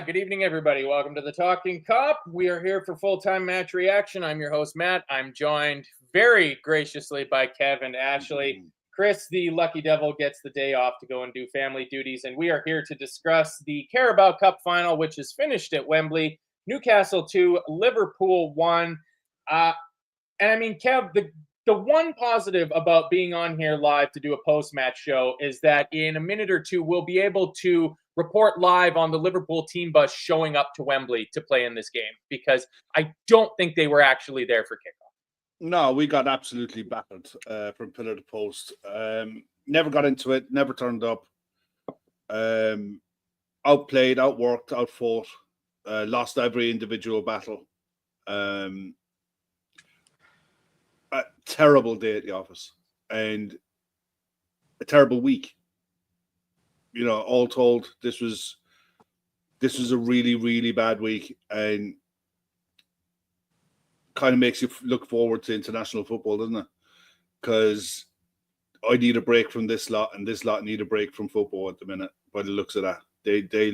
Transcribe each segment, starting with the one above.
Good evening, everybody. Welcome to the Talkin Kop. We are here for full-time match reaction. I'm your host, Matt. I'm joined very graciously by Kev and Ashley. Chris, the lucky devil, gets the day off to go and do family duties, and we are here to discuss the Carabao Cup Final, which is finished at Wembley. Newcastle 2, Liverpool 1. And I mean, Kev, the one positive about being on here live to do a post-match show is that in a minute or two, we'll be able to report live on the Liverpool team bus showing up to Wembley to play in this game, because I don't think they were actually there for kickoff. No, we got absolutely battered from pillar to post. Never got into it, never turned up. Outplayed, outworked, outfought, lost every individual battle. A terrible day at the office and a terrible week. You know, all told, this was a really, really bad week, and kind of makes you look forward to international football, doesn't it? Because I need a break from this lot, and this lot need a break from football at the minute. By the looks of that, they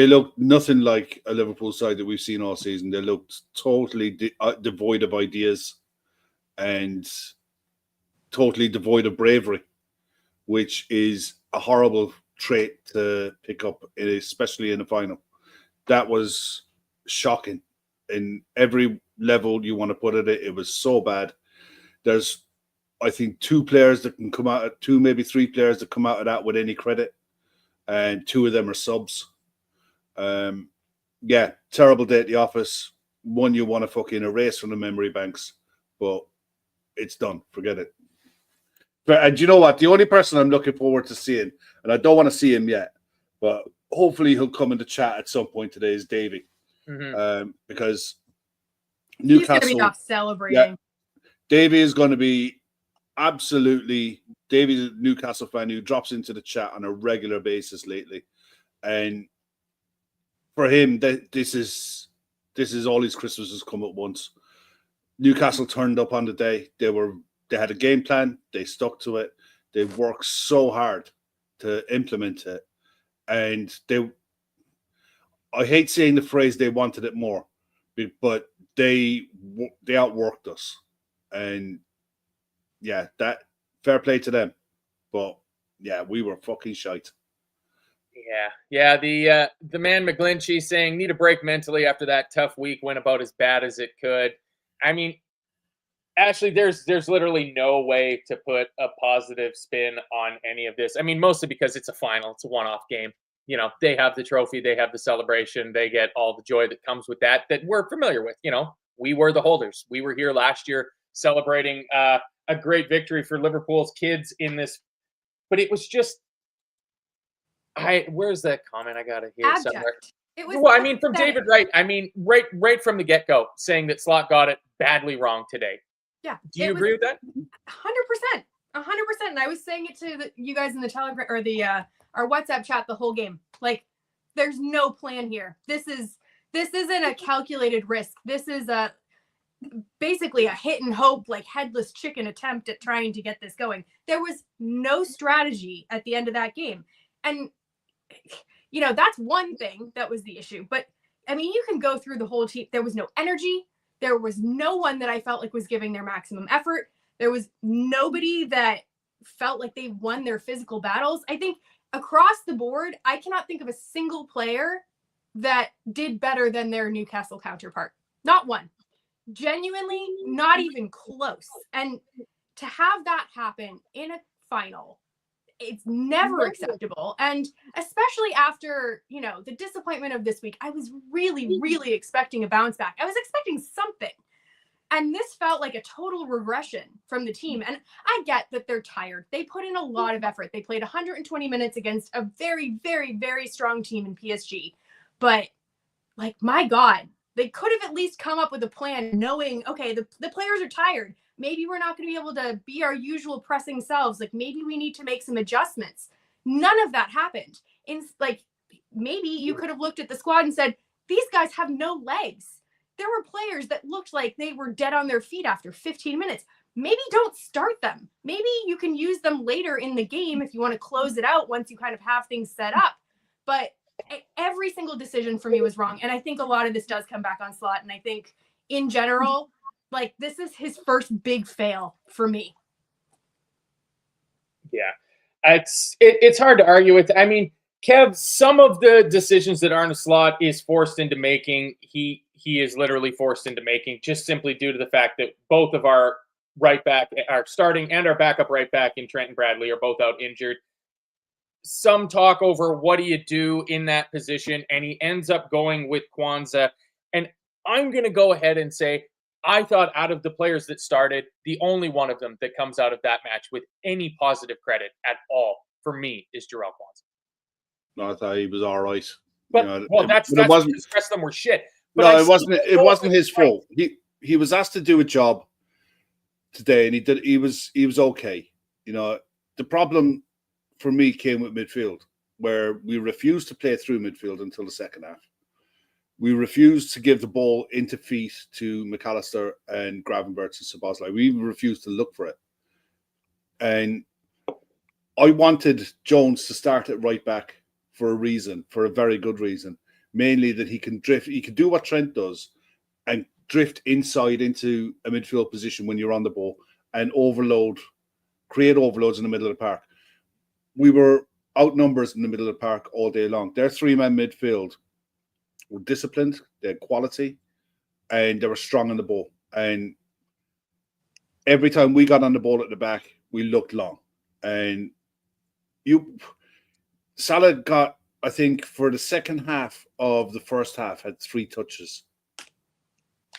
looked nothing like a Liverpool side that we've seen all season. They looked totally devoid of ideas and totally devoid of bravery, which is a horrible trait to pick up, especially in the final. That was shocking. In every level you want to put it was so bad. There's, I think, two players that can come out, two, maybe three players that come out of that with any credit, and two of them are subs. Yeah, terrible day at the office. One you want to fucking erase from the memory banks, but it's done. Forget it. And you know what? The only person I'm looking forward to seeing, and I don't want to see him yet, but hopefully he'll come into chat at some point today, is Davey. Because Newcastle, he's going to be off celebrating. Yeah, Davey is going to be absolutely. Davey's a Newcastle fan who drops into the chat on a regular basis lately, and for him, this is all his Christmases come at once. Newcastle turned up on the day. They had a game plan. They stuck to it. They worked so hard to implement it, and I hate saying the phrase "they wanted it more," but they outworked us, and yeah, that fair play to them. But yeah, we were fucking shite. Yeah. The man McGlinchey saying need a break mentally after that tough week went about as bad as it could. I mean, Ashley, there's literally no way to put a positive spin on any of this. I mean, mostly because it's a final, it's a one-off game. You know, they have the trophy, they have the celebration, they get all the joy that comes with that we're familiar with. You know, we were the holders. We were here last year celebrating a great victory for Liverpool's kids in this. But it was just, where's that comment? I got it here somewhere. It was well, I mean, from David Wright. I mean, right from the get-go, saying that Slot got it badly wrong today. Yeah. Do you agree with that? 100%. 100%. And I was saying it to you guys in the Telegram or the our WhatsApp chat the whole game. Like, there's no plan here. This isn't a calculated risk. This is basically a hit and hope, like headless chicken attempt at trying to get this going. There was no strategy at the end of that game. And you know, that's one thing that was the issue. But I mean, you can go through the whole team. There was no energy. There was no one that I felt like was giving their maximum effort. There was nobody that felt like they won their physical battles. I think across the board, I cannot think of a single player that did better than their Newcastle counterpart. Not one. Genuinely, not even close. And to have that happen in a final, it's never acceptable. And especially after, you know, the disappointment of this week, I was really, really expecting a bounce back. I was expecting something. And this felt like a total regression from the team. And I get that they're tired. They put in a lot of effort. They played 120 minutes against a very, very, very strong team in PSG. But, like, my God, they could have at least come up with a plan knowing, okay, the players are tired. Maybe we're not going to be able to be our usual pressing selves. Like, maybe we need to make some adjustments. None of that happened. Maybe you could have looked at the squad and said, these guys have no legs. There were players that looked like they were dead on their feet after 15 minutes. Maybe don't start them. Maybe you can use them later in the game if you want to close it out once you kind of have things set up. But every single decision for me was wrong. And I think a lot of this does come back on Slot. And I think in general, like, this is his first big fail for me. Yeah, it's hard to argue with. I mean, Kev, some of the decisions that Arne Slot is forced into making, he is literally forced into making, just simply due to the fact that both of our right back, our starting and our backup right back in Trent and Bradley are both out injured. Some talk over what do you do in that position, and he ends up going with Kwanzaa. And I'm going to go ahead and say, I thought out of the players that started, the only one of them that comes out of that match with any positive credit at all for me is Jarrell Kwanzaa. No, I thought he was all right. But that's it wasn't. The rest of them were shit. But No, it wasn't. It wasn't his fault. He was asked to do a job today, and he did. He was okay. You know, the problem for me came with midfield, where we refused to play through midfield until the second half. We refused to give the ball into feet to McAllister and Gravenberch and Szoboszlai. We even refused to look for it. And I wanted Jones to start at right back for a reason, for a very good reason. Mainly that he can drift. He can do what Trent does and drift inside into a midfield position when you're on the ball and create overloads in the middle of the park. We were outnumbers in the middle of the park all day long. Their three-man midfield were disciplined, they had quality, and they were strong on the ball. And every time we got on the ball at the back, we looked long. And Salah got, I think, for the second half of the first half, had 3 touches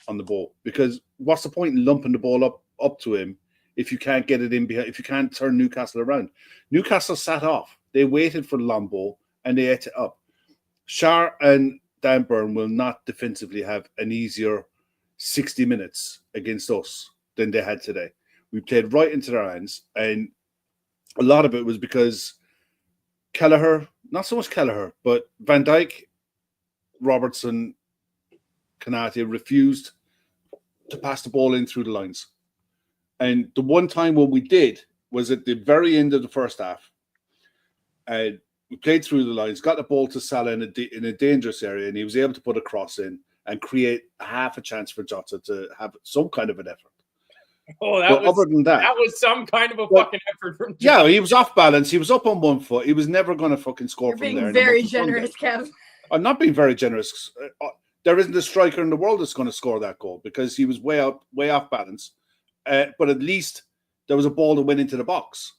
on the ball. Because what's the point in lumping the ball up to him if you can't get it in behind, if you can't turn Newcastle around? Newcastle sat off. They waited for the long ball and they ate it up. Schär and Dan Burn will not defensively have an easier 60 minutes against us than they had today. We played right into their hands, and a lot of it was because Kelleher, not so much Kelleher, but Van Dijk, Robertson, Konate refused to pass the ball in through the lines. And the one time when we did was at the very end of the first half. And we played through the lines, got the ball to Salah in a dangerous area, and he was able to put a cross in and create half a chance for Jota to have some kind of an effort. Oh, other than that, that was some kind of a fucking effort from Jota. Yeah, he was off balance. He was up on one foot. He was never going to fucking score from there. You're being very generous, Kev. I'm not being very generous. There isn't a striker in the world that's going to score that goal because he was way off balance. But at least there was a ball that went into the box.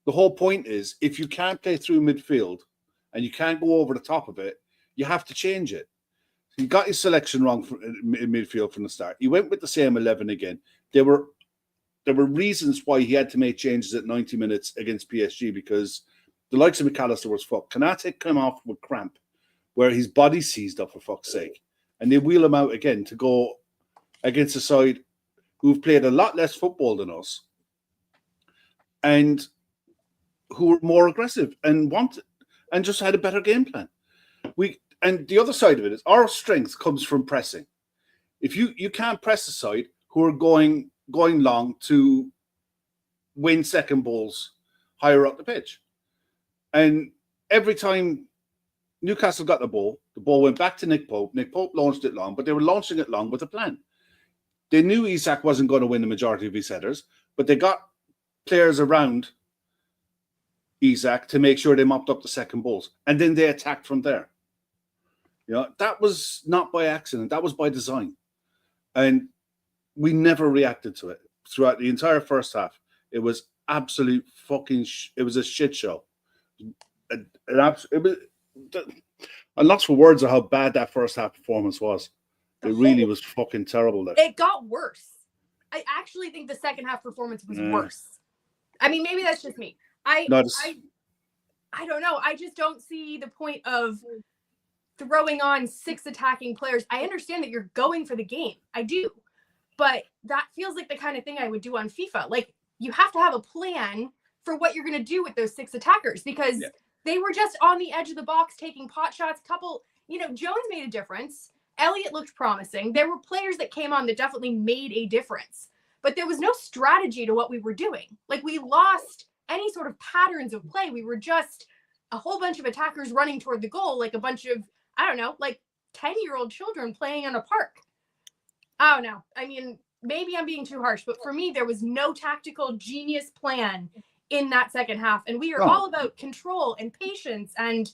The whole point is, if you can't play through midfield and you can't go over the top of it, you have to change it. He got his selection wrong in midfield from the start. He went with the same 11 again. There were reasons why he had to make changes at 90 minutes against PSG because the likes of McAllister was fucked. Konate came off with cramp where his body seized up, for fuck's sake. And they wheel him out again to go against a side who've played a lot less football than us and who were more aggressive and just had a better game plan. And the other side of it is our strength comes from pressing. If you can't press a side who are going long to win second balls higher up the pitch. And every time Newcastle got the ball went back to Nick Pope. Nick Pope launched it long, but they were launching it long with a plan. They knew Isak wasn't going to win the majority of his headers, but they got players around Isak to make sure they mopped up the second balls. And then they attacked from there. You know, that was not by accident. That was by design. And we never reacted to it throughout the entire first half. It was absolute fucking. It was a shit show. And lots of words of how bad that first half performance was. It really was fucking terrible. There. It got worse. I actually think the second half performance was worse. I mean, maybe that's just me. I don't know. I just don't see the point of throwing on 6 attacking players. I understand that you're going for the game. I do. But that feels like the kind of thing I would do on FIFA. Like, you have to have a plan for what you're going to do with those 6 attackers because they were just on the edge of the box taking pot shots. Jones made a difference. Elliott looked promising. There were players that came on that definitely made a difference. But there was no strategy to what we were doing. Like, we lost any sort of patterns of play. We were just a whole bunch of attackers running toward the goal, like a bunch of, I don't know, like 10-year-old children playing in a park. I don't know. I mean, maybe I'm being too harsh, but for me, there was no tactical genius plan in that second half. And we are all about control and patience and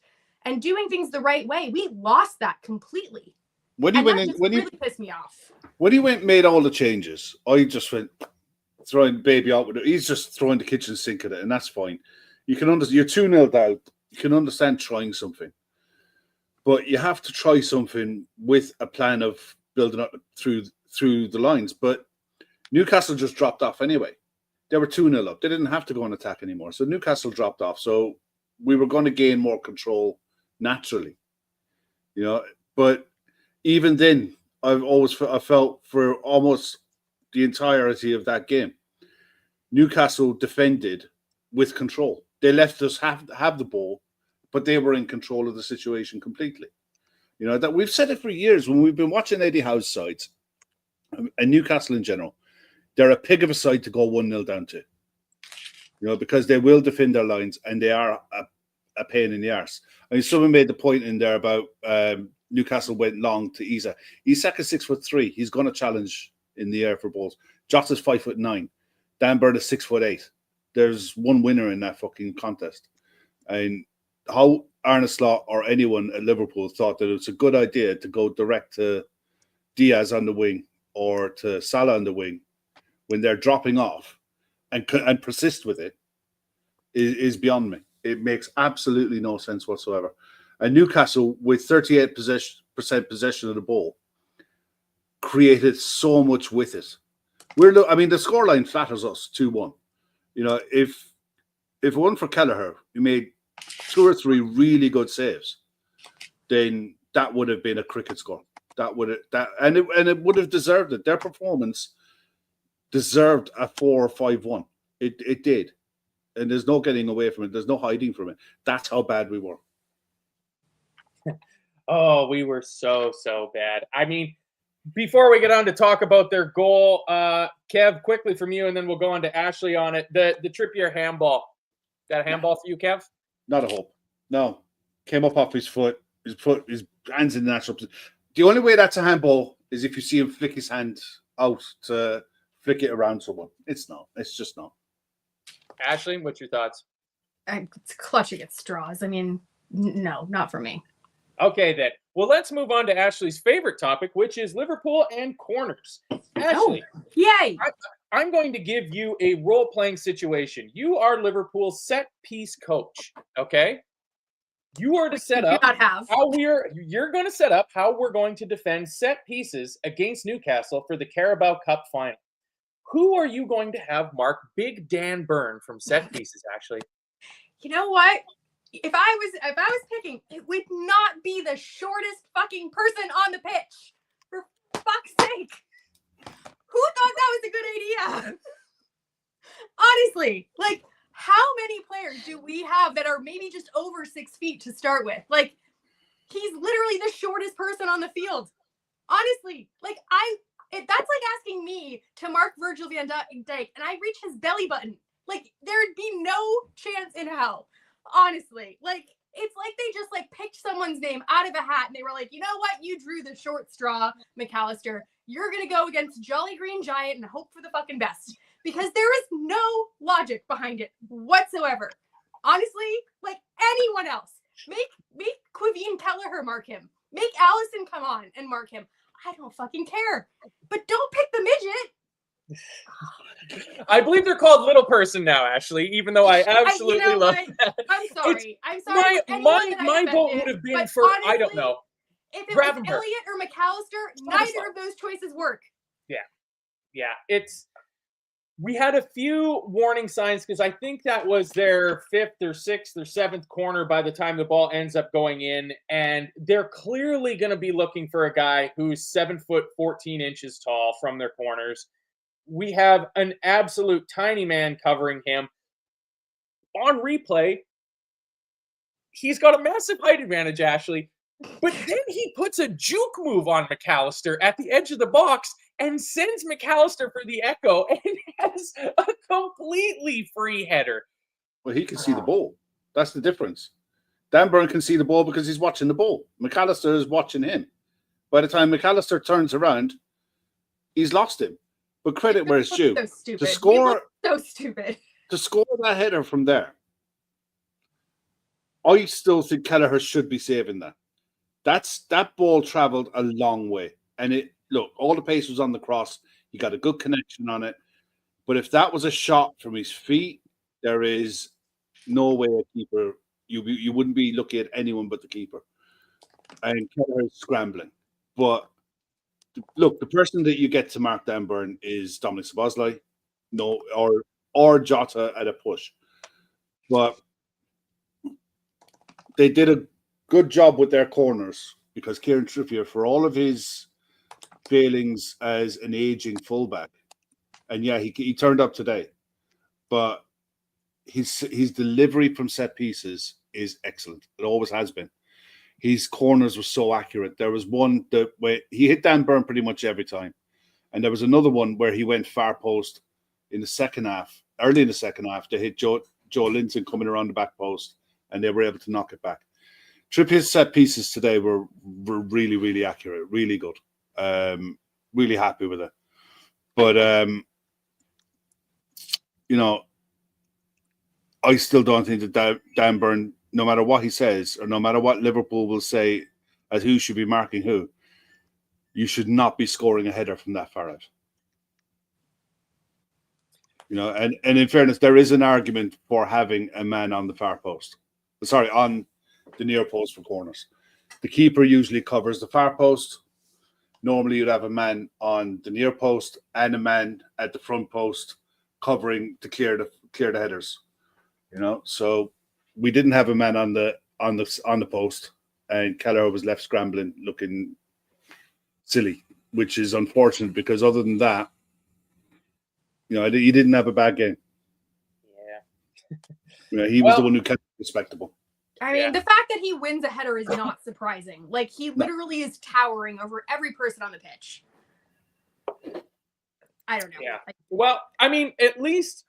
doing things the right way. We lost that completely. When he went in, really pissed me off. When he went made all the changes, I just went throwing the baby out with it. He's just throwing the kitchen sink at it, and that's fine. You can understand you're 2-0 down. You can understand trying something, but you have to try something with a plan of building up through the lines. But Newcastle just dropped off anyway. They were 2-0 up. They didn't have to go on attack anymore. So Newcastle dropped off. So we were going to gain more control naturally, you know. But even then, I felt for almost the entirety of that game, Newcastle defended with control. They left us have the ball, but they were in control of the situation completely. You know, that we've said it for years when we've been watching Eddie Howe's sides and Newcastle in general. They're a pig of a side to go 1-0 down to. You know, because they will defend their lines and they are a pain in the arse. I mean, someone made the point in there about Newcastle went long to Isak. Isak is 6'3". He's going to challenge in the air for balls. Jota's 5'9". Dan Burn is 6'8". There's one winner in that fucking contest. And how Arne Slot or anyone at Liverpool thought that it was a good idea to go direct to Diaz on the wing or to Salah on the wing when they're dropping off and persist with it is beyond me. It makes absolutely no sense whatsoever. And Newcastle, with 38% possession of the ball, created so much with it. The scoreline flatters us 2-1. You know, if it weren't for Kelleher, who made 2 or 3 really good saves, then that would have been a cricket score. It would have deserved it. Their performance deserved a 4 or 5-1. It did. And there's no getting away from it. There's no hiding from it. That's how bad we were. Oh, we were so bad. I mean, before we get on to talk about their goal, Kev, quickly from you, and then we'll go on to Ashley on it. The Trippier handball. That a handball for you, Kev? Not a hope. No. Came up off his foot. His hands in the natural position. The only way that's a handball is if you see him flick his hand out to flick it around someone. It's not. It's just not. Ashley, what's your thoughts? It's clutching at straws. I mean, no, not for me. Okay, then. Well, let's move on to Ashley's favorite topic, which is Liverpool and corners. Ashley, yay! I'm going to give you a role-playing situation. You are Liverpool's set-piece coach, okay? You are to set up you're going to set up how we're going to defend set pieces against Newcastle for the Carabao Cup Final. Who are you going to have mark Big Dan Burn from set pieces, Ashley? You know what? If I was picking, it would not be the shortest fucking person on the pitch. For fuck's sake. Who thought that was a good idea? Honestly, like, how many players do we have that are maybe just over 6 feet to start with? Like, he's literally the shortest person on the field. Honestly, like, that's like asking me to mark Virgil van Dijk and I reach his belly button. Like, there'd be no chance in hell. Honestly, like, it's like they just like picked someone's name out of a hat and they were like, you know what? You drew the short straw, McAllister. You're going to go against Jolly Green Giant and hope for the fucking best. Because there is no logic behind it whatsoever. Honestly, like anyone else, make Quiveen Kelleher mark him. Make Allison come on and mark him. I don't fucking care. But don't pick the midget. I believe they're called Little Person now, Ashley, even though I absolutely love that. I'm sorry. I'm sorry. My vote would have been for, honestly, I don't know. If it was Elliott or McAllister, neither of those choices work. Yeah. We had a few warning signs because I think that was their 5th or 6th or 7th corner by the time the ball ends up going in. And they're clearly going to be looking for a guy who's 7 foot 14 inches tall from their corners. We have an absolute tiny man covering him. On replay, he's got a massive height advantage, Ashley. But then he puts a juke move on McAllister at the edge of the box and sends McAllister for the echo and has a completely free header. Well, he can see the ball. That's the difference. Dan Burn can see the ball because he's watching the ball. McAllister is watching him. By the time McAllister turns around, he's lost him. But credit where it's due. So stupid. To score, so stupid. To score that header from there, I still think Kelleher should be saving that. That ball travelled a long way. And all the pace was on the cross. He got a good connection on it. But if that was a shot from his feet, there is no way a keeper, you wouldn't be looking at anyone but the keeper. And Kelleher is scrambling. But look, the person that you get to mark down Burn is Dominic Szoboszlai, or Jota at a push. But they did a good job with their corners because Kieran Trippier, for all of his failings as an aging fullback, and yeah, he turned up today, but his delivery from set pieces is excellent. It always has been. His corners were so accurate. There was one where he hit Dan Burn pretty much every time, and there was another one where he went far post in the second half, early in the second half, to hit Joe Linton coming around the back post, and they were able to knock it back. Trippier's set pieces today were really, really accurate, really good. Really happy with it. But I still don't think that Dan Burn, no matter what he says, or no matter what Liverpool will say as who should be marking who, you should not be scoring a header from that far out. And in fairness, there is an argument for having a man on the far post. Sorry, on the near post for corners. The keeper usually covers the far post. Normally, you'd have a man on the near post and a man at the front post covering to clear the headers. So we didn't have a man on the post, and Kelleher was left scrambling, looking silly, which is unfortunate because other than that, he didn't have a bad game. Yeah. He was the one who kept it respectable. I mean, the fact that he wins a header is not surprising. Like, he literally is towering over every person on the pitch. I don't know. Yeah. Well, I mean, at least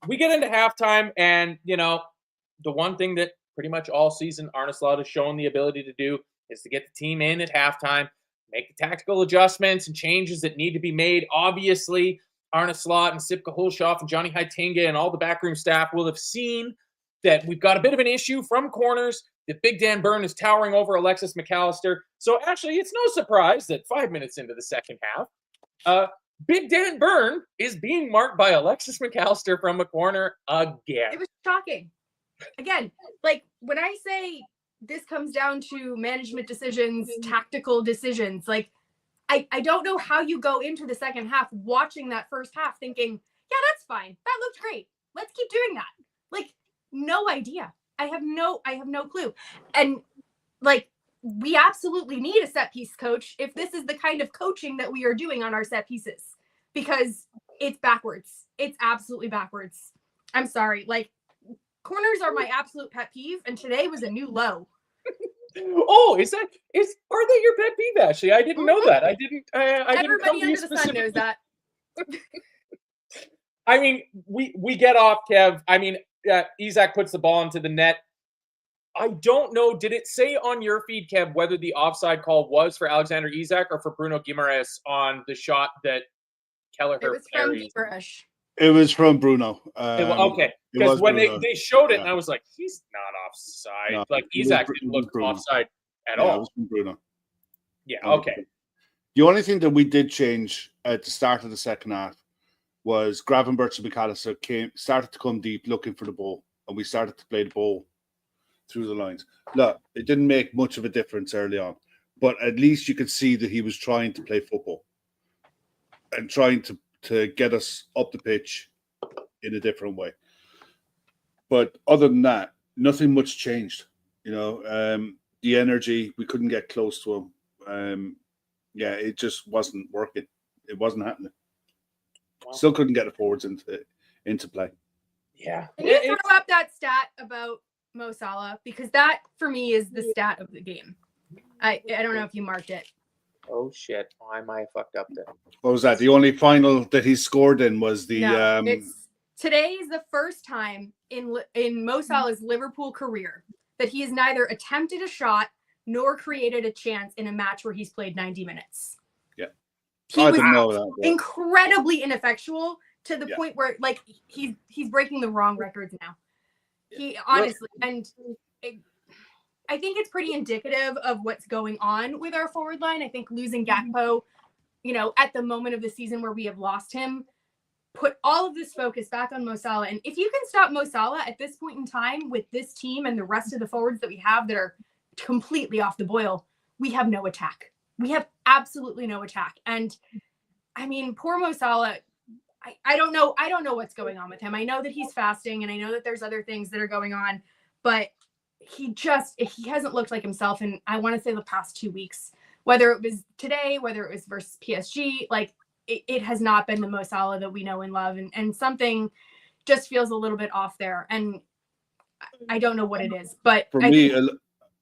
we get into halftime, and, the one thing that pretty much all season Arne Slot has shown the ability to do is to get the team in at halftime, make the tactical adjustments and changes that need to be made. Obviously, Arne Slot and Sipka Hulshoff and Johnny Heitinga and all the backroom staff will have seen that we've got a bit of an issue from corners, that Big Dan Burn is towering over Alexis McAllister. So actually, it's no surprise that 5 minutes into the second half, Big Dan Burn is being marked by Alexis McAllister from a corner again. It was shocking. Again, like, when I say this comes down to management decisions, tactical decisions, like, I don't know how you go into the second half watching that first half thinking, yeah, that's fine. That looked great. Let's keep doing that. Like, no idea. I have no clue. And like, we absolutely need a set piece coach if this is the kind of coaching that we are doing on our set pieces, because it's backwards. It's absolutely backwards. I'm sorry. Like, corners are my absolute pet peeve, and today was a new low. Oh, are they your pet peeve, Ashley? I didn't know that. I didn't Everybody under the sun knows that. I mean, we get off, Kev. I mean, Isak puts the ball into the net. I don't know. Did it say on your feed, Kev, whether the offside call was for Alexander Isak or for Bruno Guimaraes on the shot that Kelleher parried? It was from Bruno. Okay, because when they showed it, and I was like, he's not offside. No, like, Isak didn't look offside at all. It was from Bruno. Yeah, okay. The only thing that we did change at the start of the second half was Gravenberch and McAllister started to come deep looking for the ball, and we started to play the ball through the lines. Look, it didn't make much of a difference early on, but at least you could see that he was trying to play football and trying to get us up the pitch in a different way. But other than that, nothing much changed. The energy, we couldn't get close to him. It just wasn't working. It wasn't happening. Wow. Still couldn't get the forwards into play. Yeah. Can you throw up that stat about Mo Salah? Because that, for me, is the stat of the game. I don't know if you marked it. Oh, shit. I might have fucked up there. What was that? The only final that he scored in was the... Today is the first time in Mo Salah's Liverpool career that he has neither attempted a shot nor created a chance in a match where he's played 90 minutes. Yeah. He I was didn't know that. incredibly ineffectual to the point where like he's breaking the wrong records now. He honestly, and I think it's pretty indicative of what's going on with our forward line. I think losing Gakpo, at the moment of the season where we have lost him, put all of this focus back on Mo Salah. And if you can stop Mo Salah at this point in time with this team and the rest of the forwards that we have that are completely off the boil, we have no attack. We have absolutely no attack. And I mean, poor Mo Salah, I don't know. I don't know what's going on with him. I know that he's fasting and I know that there's other things that are going on, but he hasn't looked like himself in, I want to say, the past 2 weeks, whether it was today, whether it was versus PSG, like it has not been the Mo Salah that we know and love. And something just feels a little bit off there. And I don't know what it is, but for me,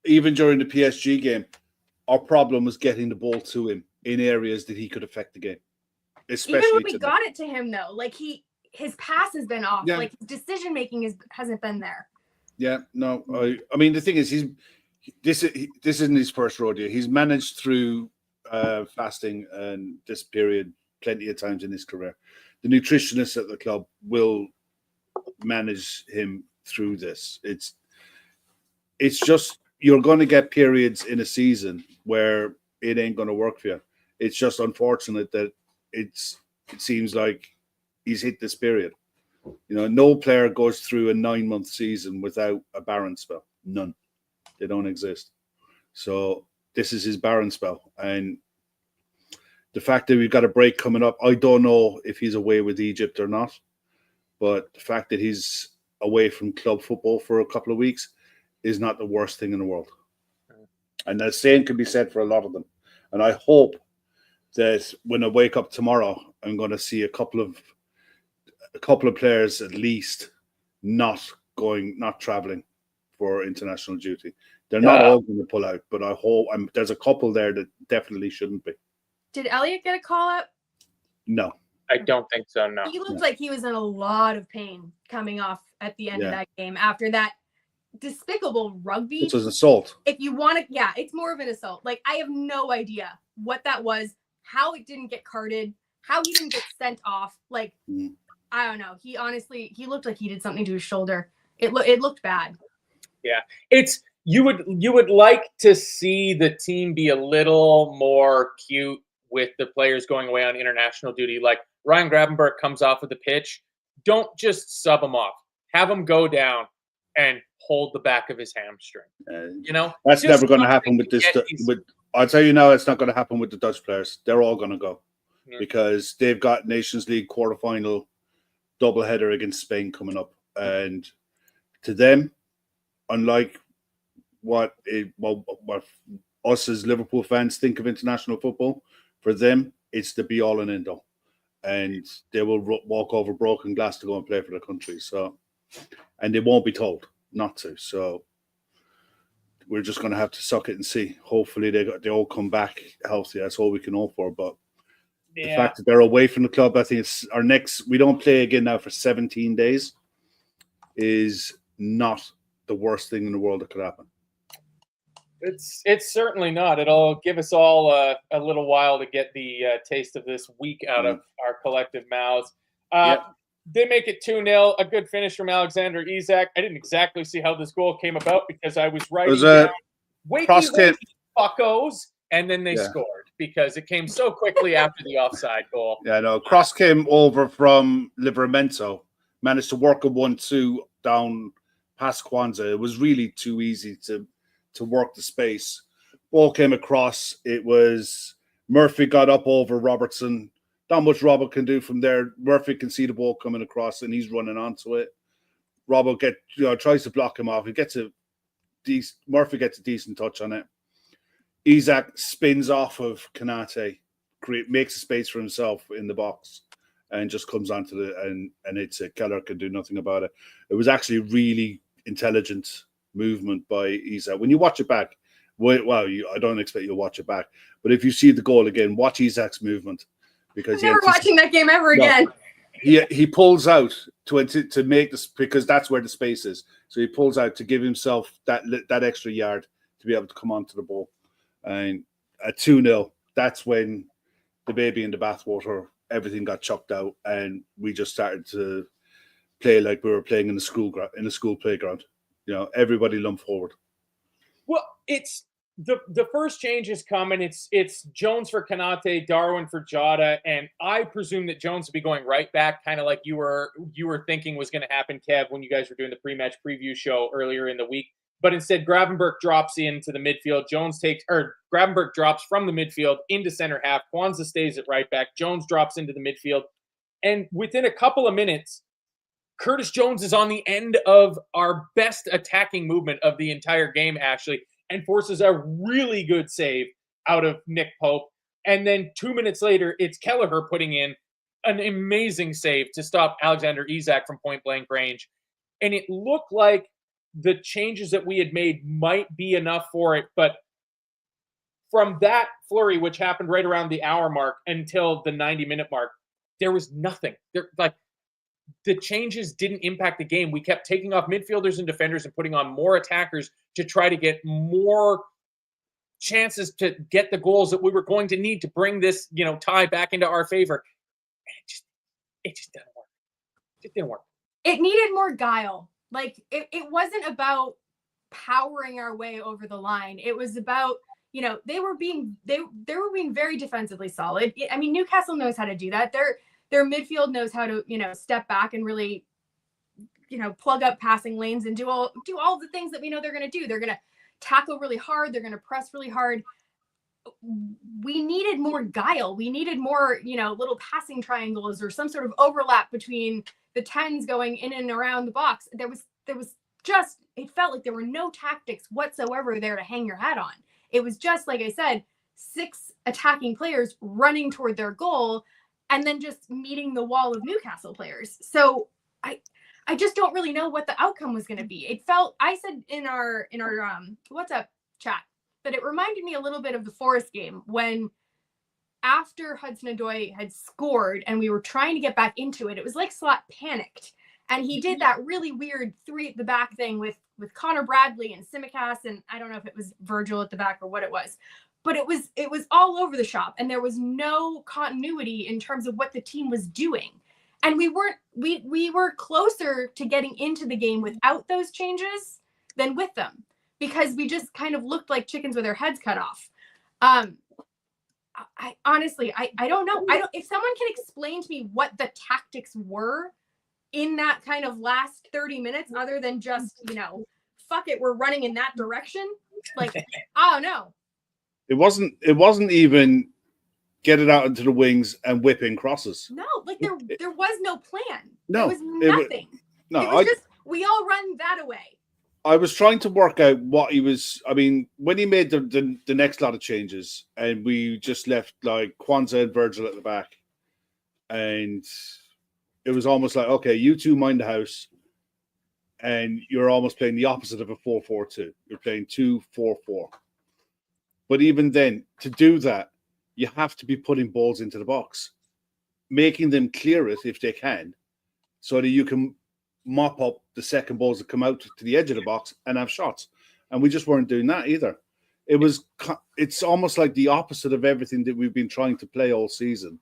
even during the PSG game, our problem was getting the ball to him in areas that he could affect the game. Especially even when we got it to him, though, like his pass has been off. Yeah. Like his decision making hasn't been there. Yeah, no, I mean the thing is, this isn't his first rodeo. He's managed through fasting and this period plenty of times in his career. The nutritionists at the club will manage him through this. It's just you're going to get periods in a season where it ain't going to work for you. It's just unfortunate that it seems like he's hit this period. No player goes through a 9-month season without a barren spell. None. They don't exist. So this is his barren spell. And the fact that we've got a break coming up, I don't know if he's away with Egypt or not. But the fact that he's away from club football for a couple of weeks is not the worst thing in the world. And the same can be said for a lot of them. And I hope that when I wake up tomorrow, I'm going to see a couple of players at least not traveling for international duty. They're not all going to pull out, but I hope there's a couple there that definitely shouldn't be. Did Elliot get a call up? No. I don't think so, no. He looked like he was in a lot of pain coming off at the end of that game after that despicable rugby. It's an assault. If you want to, it's more of an assault. Like, I have no idea what that was, how it didn't get carded, how he didn't get sent off. Like, I don't know. He looked like he did something to his shoulder. It looked bad. Yeah. You would like to see the team be a little more cute with the players going away on international duty. Like Ryan Gravenberch comes off of the pitch. Don't just sub him off. Have him go down and hold the back of his hamstring. That's never going to happen with this. I'll tell you now, it's not going to happen with the Dutch players. They're all going to go because they've got Nations League quarterfinal doubleheader against Spain coming up, and to them, unlike what us as Liverpool fans think of international football, for them it's the be all and end all, and they will walk over broken glass to go and play for their country. So, and they won't be told not to. So we're just going to have to suck it and see. Hopefully they all come back healthy. That's all we can hope for. But the fact that they're away from the club, I think it's our next. We don't play again now for 17 days. Is not the worst thing in the world that could happen. It's certainly not. It'll give us all a little while to get the taste of this week out of our collective mouths. They make it 2-0. A good finish from Alexander Isak. I didn't exactly see how this goal came about because I was writing down wakey fuckos, and then they scored because it came so quickly after the offside goal. Yeah, no. Cross came over from Livramento, managed to work a 1-2 down past Kwanzaa. It was really too easy to work the space. Ball came across. It was Murphy got up over Robertson. Not much Robert can do from there. Murphy can see the ball coming across, and he's running onto it. Robert tries to block him off. Murphy gets a decent touch on it. Isak spins off of Kanate, makes a space for himself in the box, and just comes onto and it's a Keller can do nothing about it. It was actually really intelligent movement by Isak. When you watch it back, I don't expect you to watch it back, but if you see the goal again, watch Isak's movement. Because I'm never watching that game ever again. He pulls out to make this, because that's where the space is. So he pulls out to give himself that extra yard to be able to come onto the ball. And at 2-0, that's when the baby in the bathwater, everything got chucked out, and we just started to play like we were playing in a school playground. Everybody lumped forward. Well, it's the first change has come, and it's Jones for Konate, Darwin for Jota, and I presume that Jones will be going right back, kind of like you were thinking was going to happen, Kev, when you guys were doing the pre-match preview show earlier in the week. But instead, Gravenberch drops into the midfield. Gravenberch drops from the midfield into center half. Kwanzaa stays at right back. Jones drops into the midfield, and within a couple of minutes, Curtis Jones is on the end of our best attacking movement of the entire game, Ashley, and forces a really good save out of Nick Pope. And then 2 minutes later, it's Kelleher putting in an amazing save to stop Alexander Isak from point-blank range. And it looked like the changes that we had made might be enough for it. But from that flurry, which happened right around the hour mark until the 90-minute mark, there was nothing. The changes didn't impact the game. We kept taking off midfielders and defenders and putting on more attackers to try to get more chances to get the goals that we were going to need to bring this, tie back into our favor. And it just didn't work. It didn't work. It needed more guile. Like it wasn't about powering our way over the line. It was about, they were being very defensively solid. I mean, Newcastle knows how to do that. Their midfield knows how to, step back and really, plug up passing lanes and do all the things that we know they're going to do. They're going to tackle really hard. They're going to press really hard. We needed more guile. We needed more, little passing triangles or some sort of overlap between the 10s going in and around the box. There was just, it felt like there were no tactics whatsoever there to hang your hat on. It was just, like I said, 6 attacking players running toward their goal and then just meeting the wall of Newcastle players. So I just don't really know what the outcome was going to be. It felt, I said in our WhatsApp chat, that it reminded me a little bit of the Forest game when after Hudson-Odoi had scored and we were trying to get back into it, it was like Slot panicked. And he did that really weird 3 at the back thing with Connor Bradley and Tsimikas, and I don't know if it was Virgil at the back or what it was. But it was all over the shop, and there was no continuity in terms of what the team was doing. And we were closer to getting into the game without those changes than with them, because we just kind of looked like chickens with their heads cut off. I honestly don't know. If someone can explain to me what the tactics were in that kind of last 30 minutes, other than just, fuck it, we're running in that direction. Like, I don't know. It wasn't even get it out into the wings and whip in crosses. No, like there was no plan. No, there was nothing. No, it was just, we all run that away. I was trying to work out what he was. I mean, when he made the next lot of changes, and we just left like Kwanzaa and Virgil at the back, and it was almost like, okay, you two mind the house, and you're almost playing the opposite of a 4-4-2. You're playing 2-4-4. But even then, to do that, you have to be putting balls into the box, making them clear it if they can, so that you can mop up the second balls that come out to the edge of the box and have shots. And we just weren't doing that either. It's almost like the opposite of everything that we've been trying to play all season.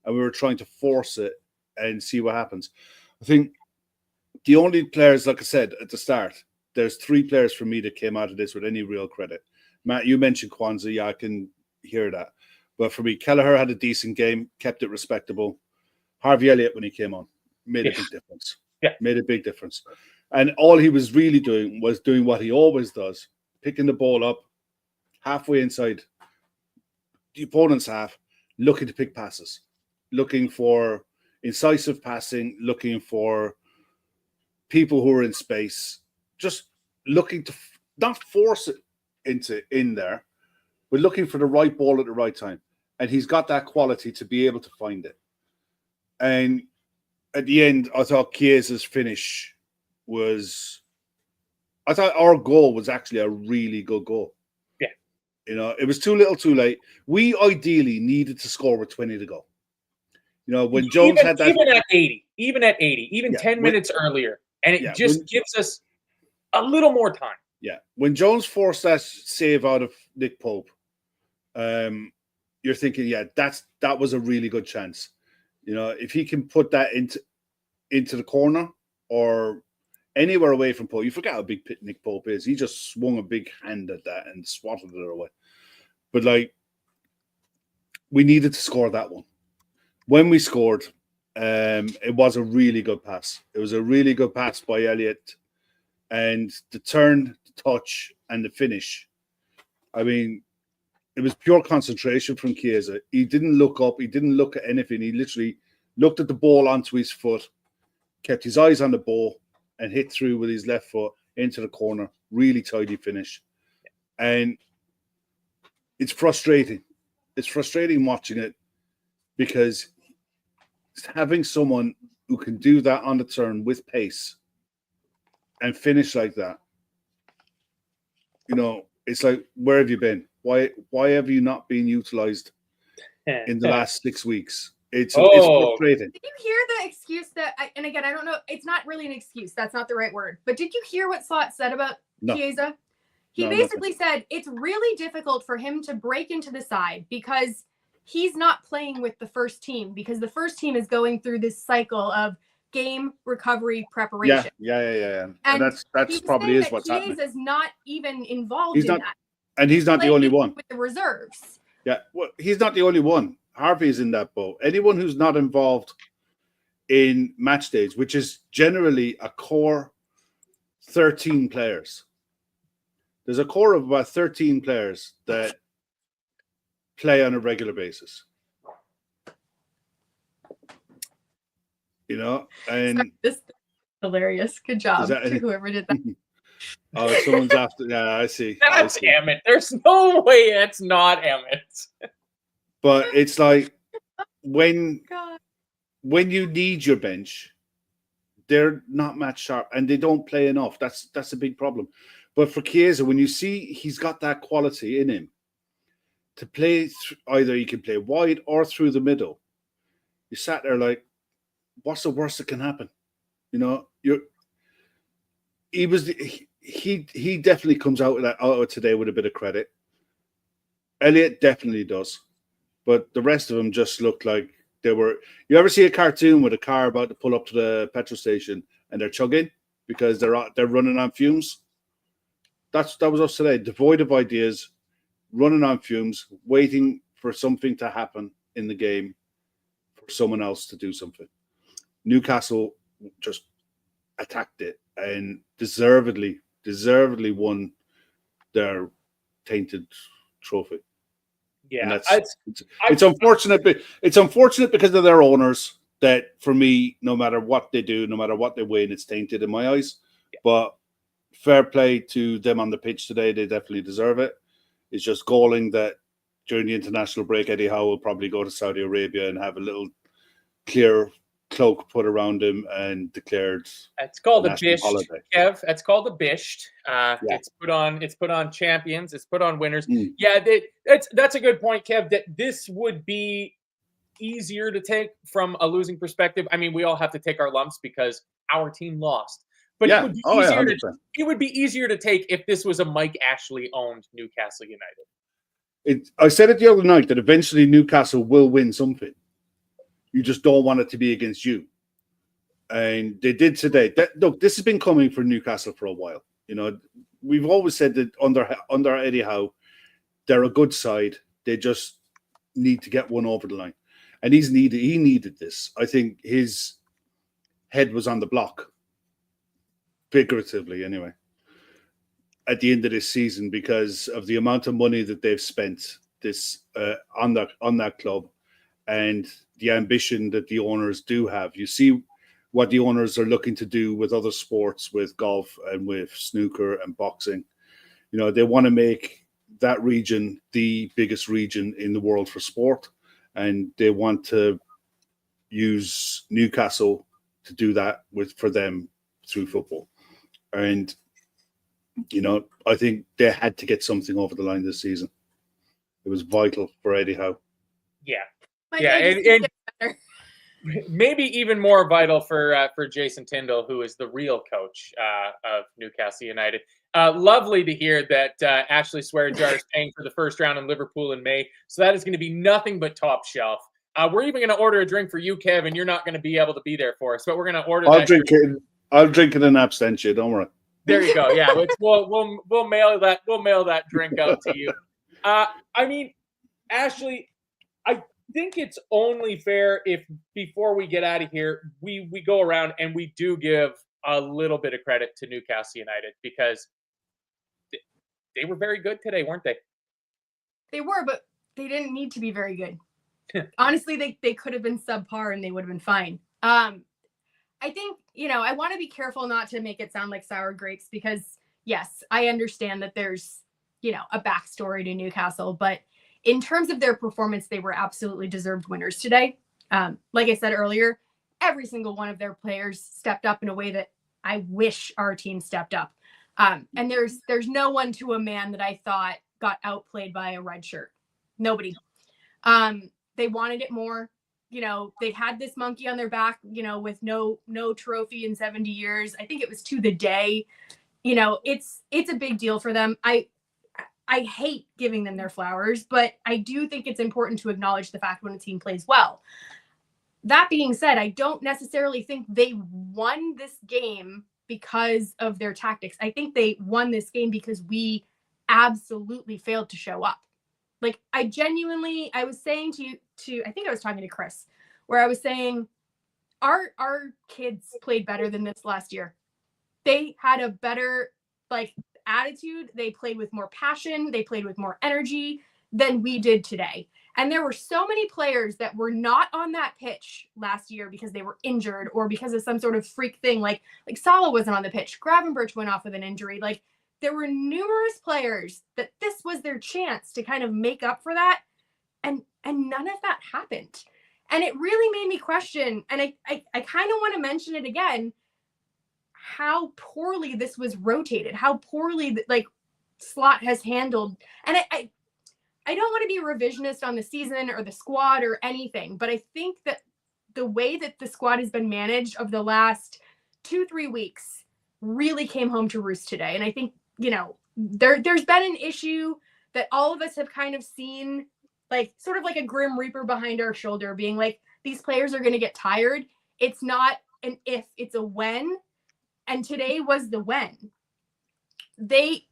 And we were trying to force it and see what happens. I think the only players, like I said at the start, there's 3 players for me that came out of this with any real credit. Matt, you mentioned Kwanzaa. Yeah, I can hear that. But for me, Kelleher had a decent game, kept it respectable. Harvey Elliott, when he came on, made a big difference. Yeah. Made a big difference. And all he was really doing was doing what he always does, picking the ball up halfway inside the opponent's half, looking to pick passes, looking for incisive passing, looking for people who are in space, just looking to not force it in there, but looking for the right ball at the right time. And he's got that quality to be able to find it. And at the end, I thought Chiesa's finish was... I thought our goal was actually a really good goal. Yeah. It was too little, too late. We ideally needed to score with 20 to go. When Jones had that... even at 80, even 10 minutes earlier, and it just gives us a little more time. Yeah. When Jones forced that save out of Nick Pope, you're thinking, that was a really good chance. You know, if he can put that into the corner or anywhere away from Pope, you forget how big Nick Pope is. He just swung a big hand at that and swatted it away. But like, we needed to score that one. When we scored, it was a really good pass. It was a really good pass by Elliott, and the turn, the touch, and the finish. I mean, it was pure concentration from Chiesa. He didn't look up. He didn't look at anything. He literally looked at the ball onto his foot, kept his eyes on the ball, and hit through with his left foot into the corner. Really tidy finish. And it's frustrating. It's frustrating watching it because having someone who can do that on the turn with pace and finish like that, you know, it's like, where have you been? Why have you not been utilized in the last 6 weeks? It's frustrating. Did you hear the excuse and again, I don't know, it's not really an excuse. That's not the right word. But did you hear what Slot said about Chiesa? He basically said it's really difficult for him to break into the side because he's not playing with the first team, because the first team is going through this cycle of game recovery preparation. Yeah. And that's probably is what's happening. Chiesa's not even involved in that. And he's not the only one. With the reserves. Yeah, well, he's not the only one. Harvey's in that boat. Anyone who's not involved in match days, which is generally a core 13 players. There's a core of about 13 players that play on a regular basis. You know, and sorry, this is hilarious. Good job to whoever did that. Oh, someone's after. Yeah, I see. That's Emmett. There's no way it's not Emmett. But it's like when you need your bench, they're not match sharp and they don't play enough. That's a big problem. But for Chiesa, when you see he's got that quality in him to play, either he can play wide or through the middle. You sat there like, what's the worst that can happen? You know, he definitely comes out of today with a bit of credit. Elliott definitely does, but the rest of them just looked like they were. You ever see a cartoon with a car about to pull up to the petrol station and they're chugging because they're running on fumes? That was us today, devoid of ideas, running on fumes, waiting for something to happen in the game for someone else to do something. Newcastle just attacked it and deservedly won their tainted trophy. Yeah, it's unfortunate. It's unfortunate because of their owners. That for me, no matter what they do, no matter what they win, it's tainted in my eyes. Yeah. But fair play to them on the pitch today. They definitely deserve it. It's just galling that during the international break, Eddie Howe will probably go to Saudi Arabia and have a little clear cloak put around him and declared. It's called a bisht, Kev. It's called a bisht. It's put on champions. It's put on winners. Yeah, that's a good point, Kev. That this would be easier to take from a losing perspective. I mean, we all have to take our lumps because our team lost. But it would be it would be easier to take if this was a Mike Ashley owned Newcastle United. I said it the other night that eventually Newcastle will win something. You just don't want it to be against you. And they did today. Look, this has been coming for Newcastle for a while. You know, we've always said that under Eddie Howe, they're a good side. They just need to get one over the line. And he needed this. I think his head was on the block. Figuratively, anyway, at the end of this season, because of the amount of money that they've spent on that club and the ambition that the owners do have. You see what the owners are looking to do with other sports, with golf and with snooker and boxing. You know, they want to make that region the biggest region in the world for sport, and they want to use Newcastle to do that for them through football. And, you know, I think they had to get something over the line this season. It was vital for Eddie Howe. Yeah. And maybe even more vital for Jason Tyndall, who is the real coach of Newcastle United. Lovely to hear that Ashley Swearjar is paying for the first round in Liverpool in May. So that is going to be nothing but top shelf. We're even going to order a drink for you, Kev, and you're not going to be able to be there for us, but we're going to order. I'll drink it in absentia. Don't worry. There you go. Yeah, we'll mail that. We'll mail that drink out to you. I mean, Ashley, I think it's only fair if before we get out of here, we go around and we do give a little bit of credit to Newcastle United because they were very good today, weren't they? They were, but they didn't need to be very good. Honestly, they could have been subpar and they would have been fine. I think, I want to be careful not to make it sound like sour grapes because, yes, I understand that there's, a backstory to Newcastle, but in terms of their performance, they were absolutely deserved winners today. Like I said earlier, every single one of their players stepped up in a way that I wish our team stepped up. And there's no one to a man that I thought got outplayed by a red shirt. Nobody. They wanted it more. They had this monkey on their back, with no trophy in 70 years. I think it was to the day. It's a big deal for them. I hate giving them their flowers, but I do think it's important to acknowledge the fact when a team plays well. That being said, I don't necessarily think they won this game because of their tactics. I think they won this game because we absolutely failed to show up. Like, I was saying I think I was talking to Chris, where I was saying our kids played better than this last year. They had a better, attitude. They played with more passion. They played with more energy than we did today. And there were so many players that were not on that pitch last year because they were injured or because of some sort of freak thing. Like Salah wasn't on the pitch. Gravenberch went off with an injury. There were numerous players that this was their chance to kind of make up for that. And none of that happened. And it really made me question, and I kind of want to mention it again, how poorly this was rotated, how poorly Slot has handled. And I don't want to be revisionist on the season or the squad or anything, but I think that the way that the squad has been managed over the last 2-3 weeks really came home to roost today. And I think, there's been an issue that all of us have kind of seen, sort of like a grim reaper behind our shoulder being like, these players are going to get tired. It's not an if, it's a when. And today was the when. They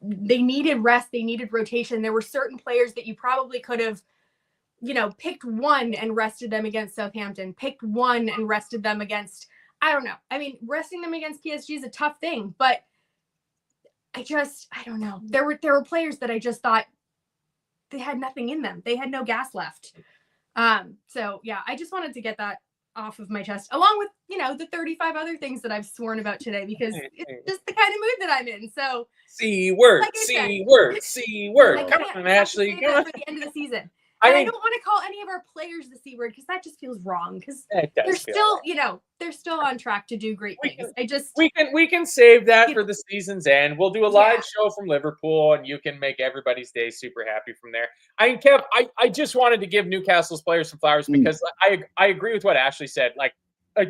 needed rest. They needed rotation. There were certain players that you probably could have, picked one and rested them against Southampton, picked one and rested them against, I don't know. I mean, resting them against PSG is a tough thing, but I don't know. There were players that I just thought they had nothing in them. They had no gas left. So yeah, I just wanted to get that off of my chest, along with, the 35 other things that I've sworn about today, because it's just the kind of mood that I'm in. So C word. Come on, Ashley. Come on. For the end of the season. I don't want to call any of our players the C word because that just feels wrong. Because they're still, they're still on track to do great things. We can save that for the season's end. We'll do a live show from Liverpool, and you can make everybody's day super happy from there. I mean, Kev, I just wanted to give Newcastle's players some flowers because I agree with what Ashley said. A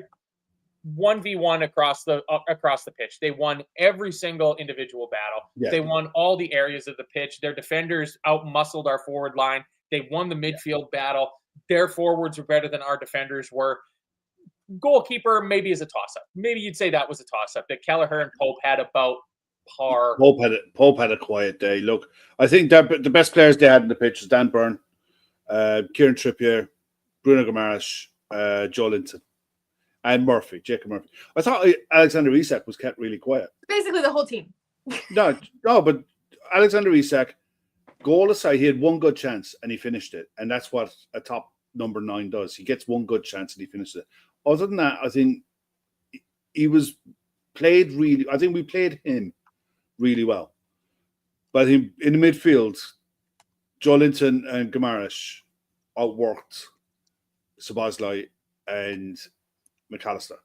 1v1 across the pitch. They won every single individual battle. Yeah. They won all the areas of the pitch. Their defenders out-muscled our forward line. They won the midfield battle. Their forwards were better than our defenders were. Goalkeeper maybe is a toss-up. Maybe you'd say that was a toss-up. That Kelleher and Pope had about par. Pope had a quiet day. Look, I think that the best players they had in the pitch was Dan Burn, Kieran Trippier, Bruno Guimaraes, Joe Linton, and Jacob Murphy. I thought Alexander Isak was kept really quiet. Basically the whole team. No, but Alexander Isak, goal aside, he had one good chance and he finished it. And that's what a top number 9 does. He gets one good chance and he finishes it. Other than that, I think we played him really well. But I think in the midfield, Joe Linton and Guimaraes outworked Szoboszlai and McAllister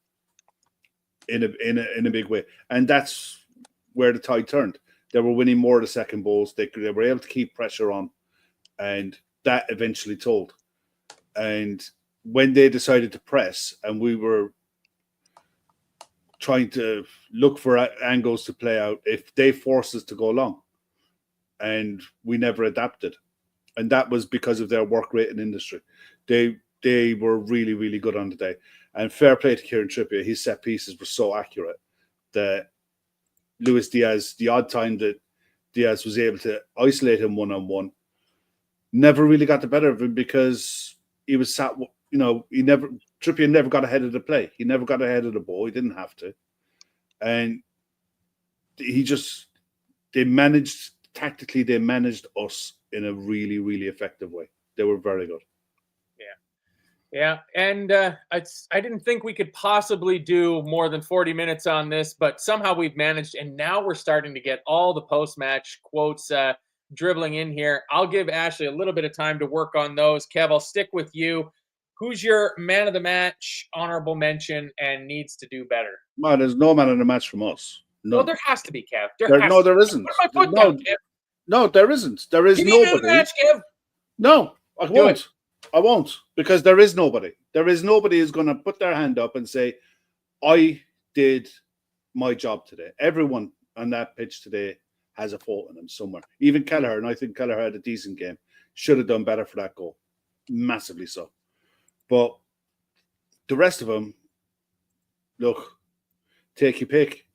in a big way. And that's where the tide turned. They were winning more of the second balls. They were able to keep pressure on, and that eventually told. And when they decided to press and we were trying to look for angles to play out, if they forced us to go long, and we never adapted. And that was because of their work rate in industry. They were really, really good on the day. And fair play to Kieran Trippier. His set pieces were so accurate that Luis Diaz, the odd time that Diaz was able to isolate him one-on-one, never really got the better of him because he was sat, Trippier never got ahead of the play. He never got ahead of the ball. He didn't have to. And tactically, they managed us in a really, really effective way. They were very good. Yeah. And I didn't think we could possibly do more than 40 minutes on this, but somehow we've managed. And now we're starting to get all the post-match quotes dribbling in here. I'll give Ashley a little bit of time to work on those. Kev, I'll stick with you. Who's your man of the match, honorable mention, and needs to do better? Well, there's no man of the match from us. No, Well, there has to be, Kev. There isn't. Put my foot down, Kev. No, there isn't. There is Give me nobody. man of the match, Kev. No, I Do won't. it. I won't, because there is nobody. There is nobody who's going to put their hand up and say, I did my job today. Everyone on that pitch today has a fault in them somewhere. Even Kelleher, and I think Kelleher had a decent game. Should have done better for that goal. Massively so. But the rest of them, look, take your pick.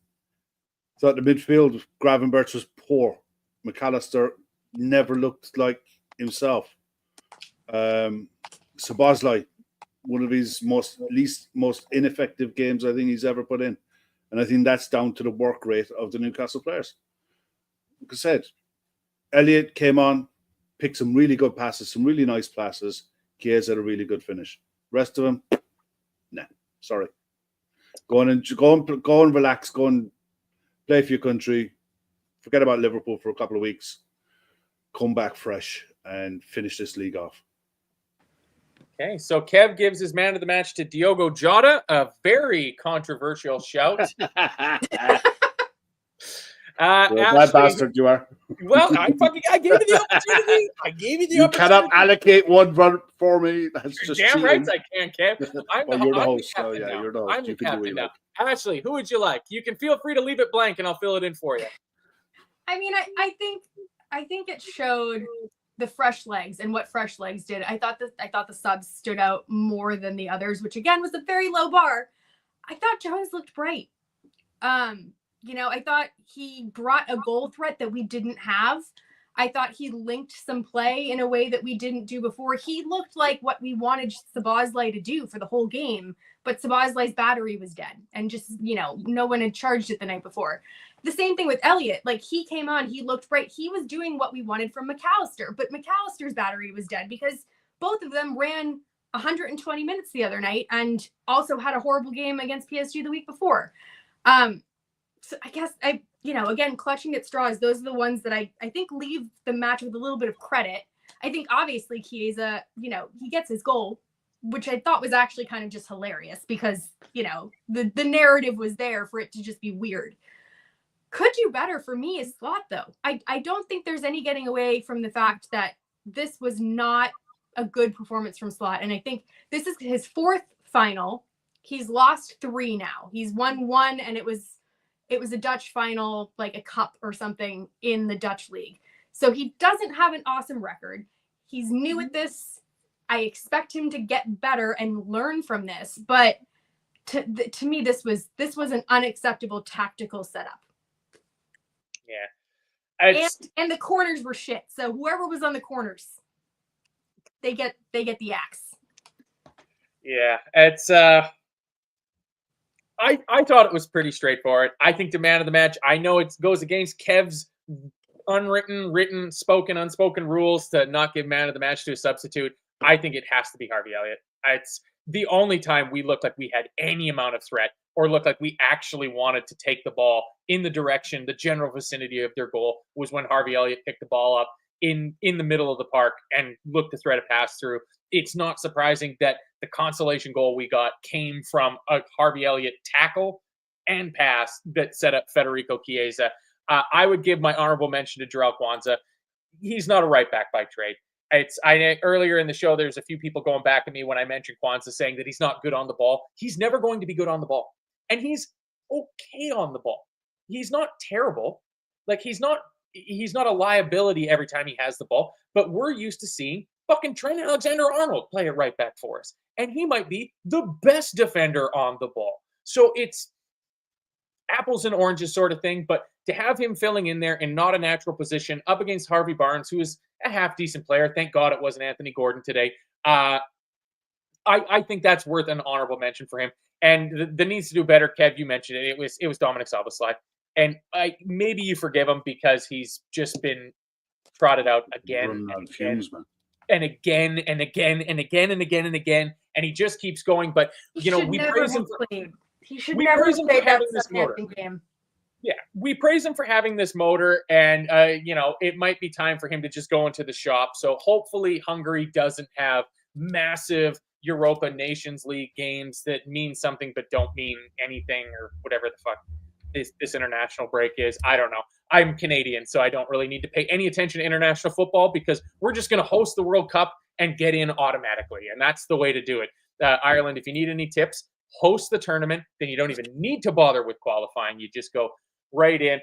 Thought the midfield, Gravenberch was poor. McAllister never looked like himself. Szoboszlai, one of his most ineffective games I think he's ever put in. And I think that's down to the work rate of the Newcastle players. Like I said, Elliott came on, picked some really good passes, some really nice passes. Chiesa had a really good finish. Rest of them, nah, sorry. Go and relax, go and play for your country. Forget about Liverpool for a couple of weeks. Come back fresh and finish this league off. Okay, so Kev gives his man of the match to Diogo Jota, a very controversial shout. Bad bastard you are. Well, I gave you the opportunity. I gave you the You opportunity. cannot allocate one run for me. That's just Damn cheating. right I can, Kev. You're the host. I'm Oh, the yeah, captain you're the now. host. I'm the You can do captain it. now. Ashley, who would you like? You can feel free to leave it blank, and I'll fill it in for you. I mean, I think it showed the fresh legs and what fresh legs did. I thought the subs stood out more than the others, which again was a very low bar. I thought Jones looked bright. I thought he brought a goal threat that we didn't have. I thought he linked some play in a way that we didn't do before. He looked like what we wanted Szoboszlai to do for the whole game, but Szoboszlai's battery was dead and just, no one had charged it the night before. The same thing with Elliott. Like, he came on, he looked bright. He was doing what we wanted from McAllister, but McAllister's battery was dead because both of them ran 120 minutes the other night and also had a horrible game against PSG the week before. So I guess again, clutching at straws, those are the ones that I think leave the match with a little bit of credit. I think obviously Chiesa, he gets his goal, which I thought was actually kind of just hilarious because, the narrative was there for it to just be weird. Could do better for me is Slot, though. I don't think there's any getting away from the fact that this was not a good performance from Slot. And I think this is his fourth final. He's lost 3 now. He's won 1, and it was a Dutch final, like a cup or something in the Dutch league. So he doesn't have an awesome record. He's new at this. I expect him to get better and learn from this. But to me, this was an unacceptable tactical setup. Yeah. And the corners were shit. So whoever was on the corners, they get the axe. Yeah, it's I thought it was pretty straightforward. I think the man of the match, I know it goes against Kev's unwritten, written, spoken, unspoken rules to not give man of the match to a substitute. I think it has to be Harvey Elliott. It's the only time we looked like we had any amount of threat or looked like we actually wanted to take the ball in the direction, the general vicinity of their goal was when Harvey Elliott picked the ball up in the middle of the park and looked to thread a pass through. It's not surprising that the consolation goal we got came from a Harvey Elliott tackle and pass that set up Federico Chiesa. I would give my honorable mention to Jarell Kwanzaa. He's not a right back by trade. Earlier in the show, there's a few people going back at me when I mentioned Kwanzaa saying that he's not good on the ball. He's never going to be good on the ball. And he's okay on the ball. He's not terrible. Like, he's not a liability every time he has the ball, but we're used to seeing fucking Trent Alexander-Arnold play it right back for us. And he might be the best defender on the ball. So it's apples and oranges sort of thing, but to have him filling in there in not a natural position up against Harvey Barnes, who is a half-decent player. Thank God it wasn't Anthony Gordon today. I think that's worth an honorable mention for him. And the needs to do better, Kev, you mentioned it. It was Dominic Szoboszlai. And maybe you forgive him because he's just been trotted out again and again and again and again and again and again, and he just keeps going. But we praise him. He should never say that's the Southampton game. Yeah, we praise him for having this motor, and it might be time for him to just go into the shop. So hopefully Hungary doesn't have massive Europa Nations League games that mean something but don't mean anything, or whatever the fuck this international break is. I don't know. I'm Canadian, so I don't really need to pay any attention to international football because we're just going to host the World Cup and get in automatically, and that's the way to do it. Ireland, if you need any tips, host the tournament, then you don't even need to bother with qualifying. You just go right in.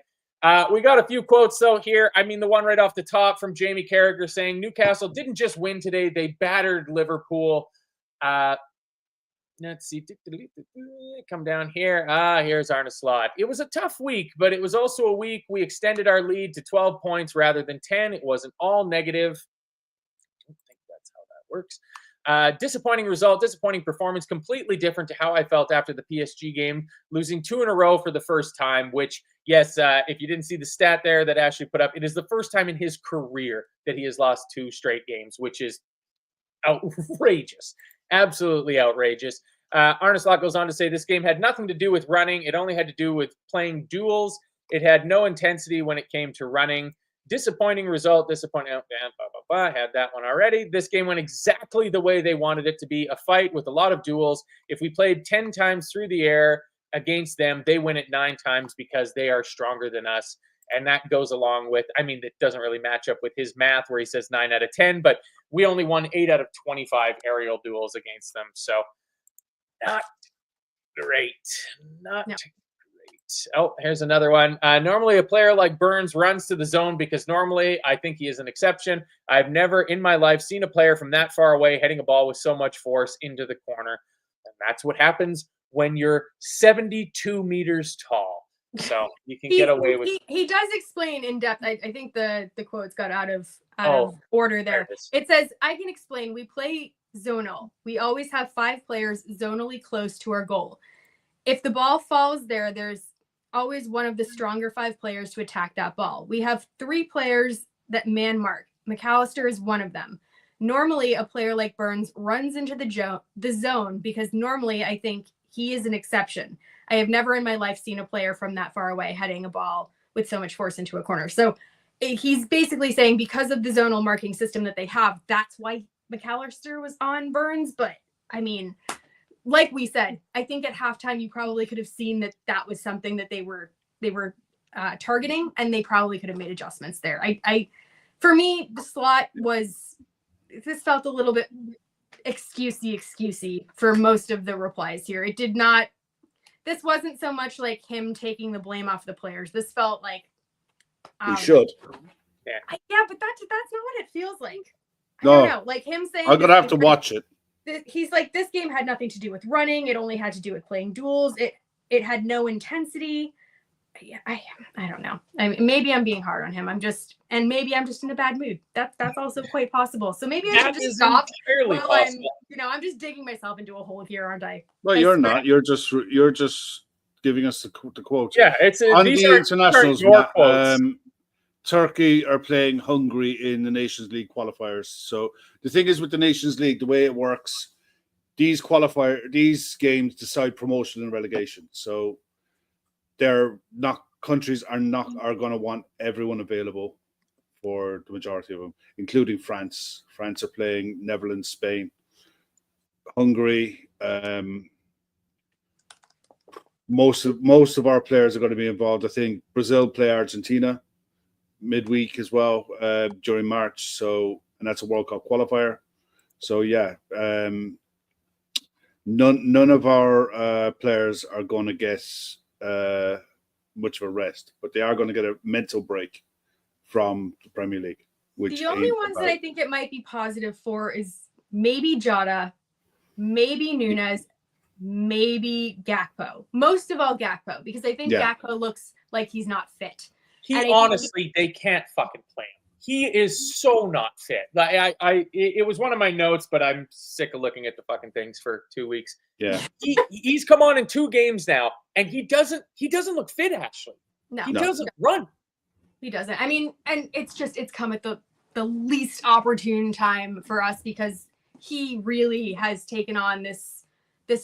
We got a few quotes, though, here. I mean, the one right off the top from Jamie Carragher saying, Newcastle didn't just win today, they battered Liverpool. Let's see. Come down here. Here's Arne Slot. It was a tough week, but it was also a week we extended our lead to 12 points rather than 10. It wasn't all negative. I don't think that's how that works. Disappointing result, disappointing performance, completely different to how I felt after the PSG game, losing 2 in a row for the first time, which, yes, if you didn't see the stat there that Ashley put up, it is the first time in his career that he has lost 2 straight games, which is outrageous. Absolutely outrageous. Arne Slot goes on to say this game had nothing to do with running. It only had to do with playing duels. It had no intensity when it came to running. Disappointing result. Disappointing. I had that one already. This game went exactly the way they wanted it to be. A fight with a lot of duels. If we played 10 times through the air against them, they win it 9 times because they are stronger than us. And that goes along with, it doesn't really match up with his math where he says 9 out of 10, but we only won 8 out of 25 aerial duels against them. So not great. Not great. Oh, here's another one. Normally a player like Burns runs to the zone because normally I think he is an exception. I've never in my life seen a player from that far away heading a ball with so much force into the corner. And that's what happens when you're 72 meters tall. So you can get away with. He does explain in depth. I think the quotes got out of order there. It says, I can explain. We play zonal. We always have 5 players zonally close to our goal. If the ball falls there, there's always one of the stronger 5 players to attack that ball. We have 3 players that man mark. McAllister is one of them. Normally, a player like Burns runs into the zone because normally I think he is an exception. I have never in my life seen a player from that far away heading a ball with so much force into a corner. So he's basically saying because of the zonal marking system that they have, that's why McAllister was on Burns. But like we said, I think at halftime you probably could have seen that was something that they were targeting, and they probably could have made adjustments there. For me, the slot this felt a little bit excusey for most of the replies here. It did not. This wasn't so much like him taking the blame off the players. This felt like he should. Yeah, but that's not what it feels like. I don't know. Like him saying, I'm gonna have to watch it. He's like, this game had nothing to do with running. It only had to do with playing duels. It had no intensity. I don't know. Maybe I'm being hard on him. Maybe I'm just in a bad mood. That's also quite possible. So maybe I should just stop. I'm just digging myself into a hole here, aren't I? Well, you're not. You're just giving us the quotes. Yeah, on the internationals. Turkey are playing Hungary in the Nations League qualifiers. So the thing is with the Nations League, the way it works, these games decide promotion and relegation. So countries are going to want everyone available for the majority of them, including France. France are playing Netherlands, Spain, Hungary. Most of our players are going to be involved. I think Brazil play Argentina midweek as well during March. So and that's a World Cup qualifier. So yeah, none of our players are going to get much of a rest, but they are going to get a mental break from the Premier League. Which the only ones that I think it might be positive for is maybe Jota, maybe Nunes, maybe Gakpo. Most of all Gakpo, because I think Gakpo looks like he's not fit. They can't fucking play him. He is so not fit. It was one of my notes, but I'm sick of looking at the fucking things for 2 weeks. Yeah, he's come on in 2 games now, and he doesn't look fit. Actually, he doesn't run. He doesn't. I mean, and it's come at the least opportune time for us because he really has taken on this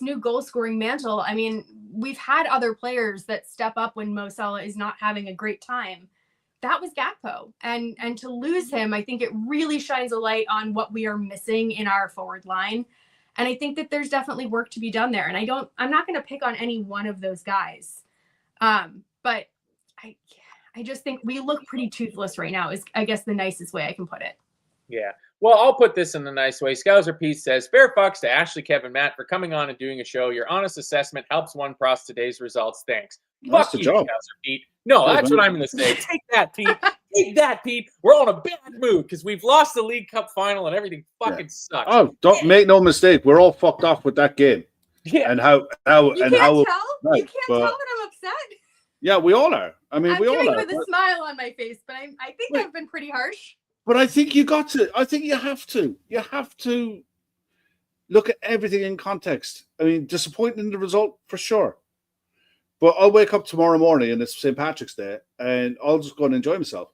new goal scoring mantle. I mean, we've had other players that step up when Mo Salah is not having a great time. That was Gakpo. And to lose him, I think it really shines a light on what we are missing in our forward line. And I think that there's definitely work to be done there. And I'm not going to pick on any one of those guys. But I just think we look pretty toothless right now is, I guess, the nicest way I can put it. Yeah. Well, I'll put this in the nice way. Scouser Peace says, fair fucks to Ashley, Kevin, Matt for coming on and doing a show. Your honest assessment helps one cross today's results. Thanks. That's Fuck you, job. Scouser Pete. No, that's what I'm going to say. Take that, Pete. Take that, Pete. We're on a bad mood because we've lost the League Cup final and everything fucking sucks. Oh, don't make no mistake. We're all fucked off with that game. Yeah. And how you can't tell that I'm upset. Yeah, we all are. I mean, I'm we all doing are. with a smile on my face, but I think I've been pretty harsh. But I think you got to. I think you have to. You have to look at everything in context. I mean, disappointing in the result for sure. But I'll wake up tomorrow morning and it's St. Patrick's Day, and I'll just go and enjoy myself.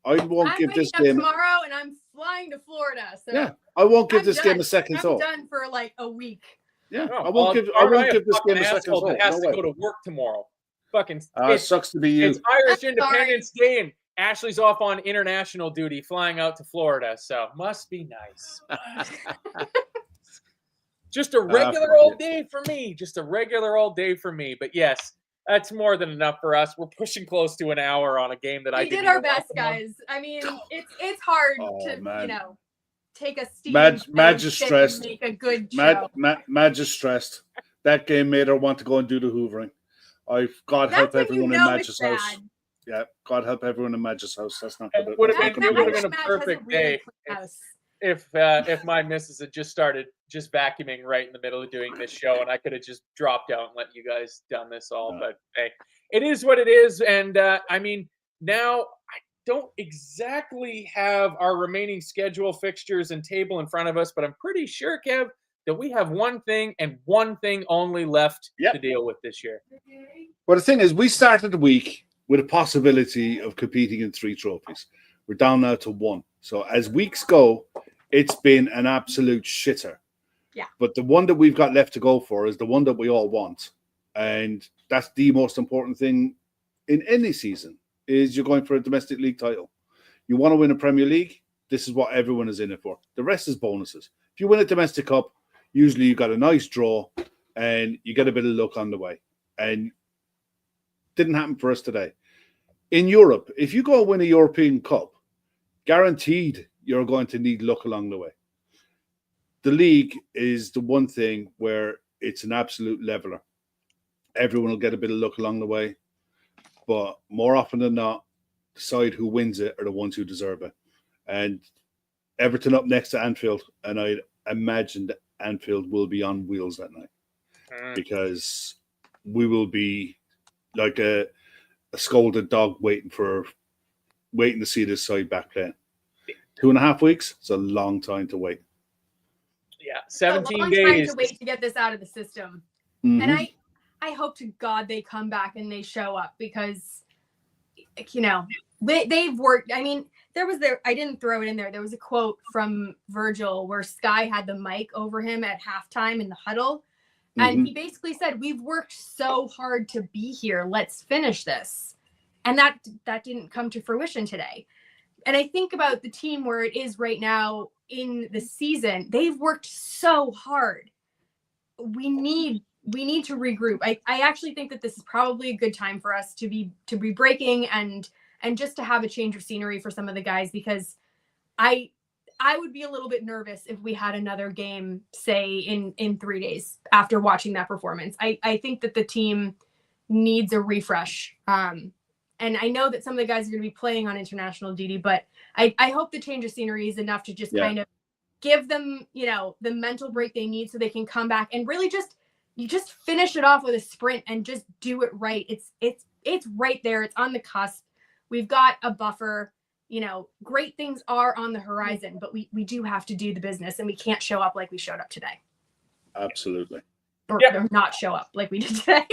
I won't give this game tomorrow, and I'm flying to Florida. So yeah, I won't give this game a second thought. I'm done for like a week. Yeah, I won't give this game a second thought. That has to go to work tomorrow. Fucking it sucks to be you. It's Irish Independence Day, and Ashley's off on international duty, flying out to Florida. So must be nice. Just a regular old day for me. Just a regular old day for me. But yes, that's more than enough for us. We're pushing close to an hour on a game that we did our best, guys. I mean, it's hard to take a steam. Madge is stressed. Make a good show. Madge is stressed. That game made her want to go and do the hoovering. God help everyone in Madge's house. Yeah, God help everyone in Madge's house. That's not good. It would have been a perfect day if my missus had just started vacuuming right in the middle of doing this show, and I could have just dropped out and let you guys done this all. No. But hey, it is what it is, and I mean, now I don't exactly have our remaining schedule, fixtures, and table in front of us, but I'm pretty sure, Kev, that we have one thing and one thing only left to deal with this year. Well, the thing is, we started the week with a possibility of competing in 3 trophies. We're down now to 1. So as weeks go, it's been an absolute shitter. Yeah. But the one that we've got left to go for is the one that we all want. And that's the most important thing in any season, is you're going for a domestic league title. You want to win a Premier League, this is what everyone is in it for. The rest is bonuses. If you win a domestic cup, usually you got a nice draw and you get a bit of luck on the way. And didn't happen for us today. In Europe, if you go and win a European Cup, guaranteed you're going to need luck along the way. The league is the one thing where it's an absolute leveler. Everyone will get a bit of luck along the way, but more often than not, the side who wins it are the ones who deserve it. And Everton up next to Anfield, and I imagine that Anfield will be on wheels that night because we will be like a scolded dog waiting to see this side back playing. 2.5 weeks, it's a long time to wait. Yeah, 17 days. Time to wait to get this out of the system. Mm-hmm. And I hope to God they come back and they show up because, they've worked. I mean, I didn't throw it in there. There was a quote from Virgil where Sky had the mic over him at halftime in the huddle. And he basically said, we've worked so hard to be here. Let's finish this. And that didn't come to fruition today. And I think about the team where it is right now in the season. They've worked so hard. We need to regroup. I actually think that this is probably a good time for us to be breaking and just to have a change of scenery for some of the guys, because I would be a little bit nervous if we had another game, say in 3 days after watching that performance. I think that the team needs a refresh. And I know that some of the guys are going to be playing on international duty, but I hope the change of scenery is enough to just kind of give them, the mental break they need so they can come back and really you just finish it off with a sprint and just do it right. It's right there. It's on the cusp. We've got a buffer. Great things are on the horizon, but we do have to do the business, and we can't show up like we showed up today. Absolutely. Or not show up like we did today.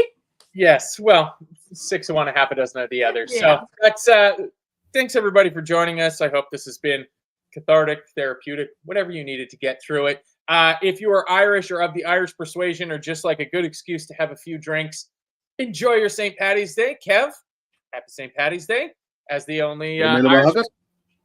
Yes. Well, 6 of one, a half a dozen of the other. Yeah. So that's thanks everybody for joining us. I hope this has been cathartic, therapeutic, whatever you needed to get through it. If you are Irish or of the Irish persuasion, or just like a good excuse to have a few drinks, enjoy your St. Paddy's Day. Kev, happy St. Paddy's Day. As the only Irish